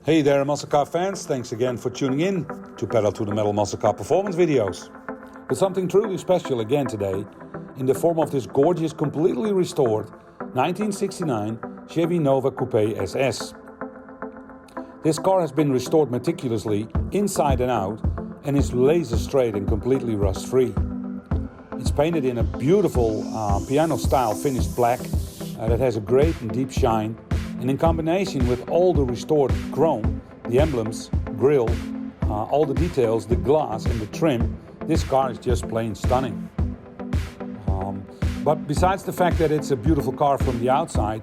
Hey there muscle car fans, thanks again for tuning in to Pedal to the Metal muscle car performance videos. With something truly special again today, in the form of this gorgeous, completely restored 1969 Chevy Nova Coupe SS. This car has been restored meticulously inside and out and is laser straight and completely rust free. It's painted in a beautiful piano style finished black that has a great and deep shine. And in combination with all the restored chrome, the emblems, grille, all the details, the glass and the trim, this car is just plain stunning. But besides the fact that it's a beautiful car from the outside,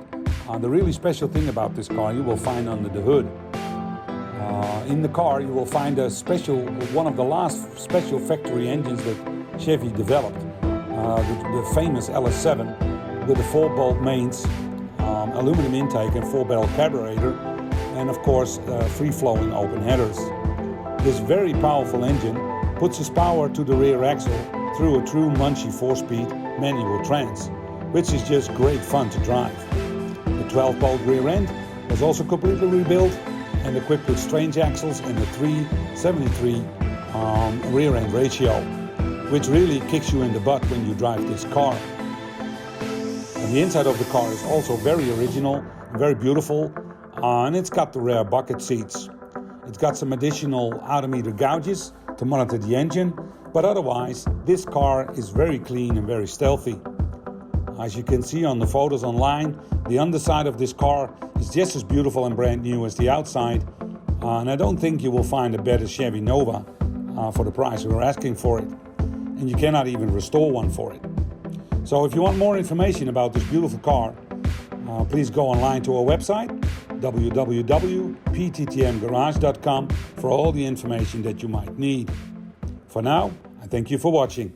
the really special thing about this car you will find under the hood. In the car you will find one of the last special factory engines that Chevy developed, the famous LS7 with the 4-bolt mains, aluminum intake and 4-barrel carburetor, and of course free-flowing open headers. This very powerful engine puts its power to the rear axle through a true Muncie 4-speed manual trans, which is just great fun to drive. The 12-bolt rear end was also completely rebuilt and equipped with strange axles and a 3:73 rear end ratio, which really kicks you in the butt when you drive this car. And the inside of the car is also very original, very beautiful, and it's got the rare bucket seats. It's got some additional odometer gouges to monitor the engine, but otherwise this car is very clean and very stealthy. As you can see on the photos online, the underside of this car is just as beautiful and brand new as the outside, and I don't think you will find a better Chevy Nova for the price we're asking for it, and you cannot even restore one for it. So if you want more information about this beautiful car, please go online to our website, www.pttmgarage.com, for all the information that you might need. For now, I thank you for watching.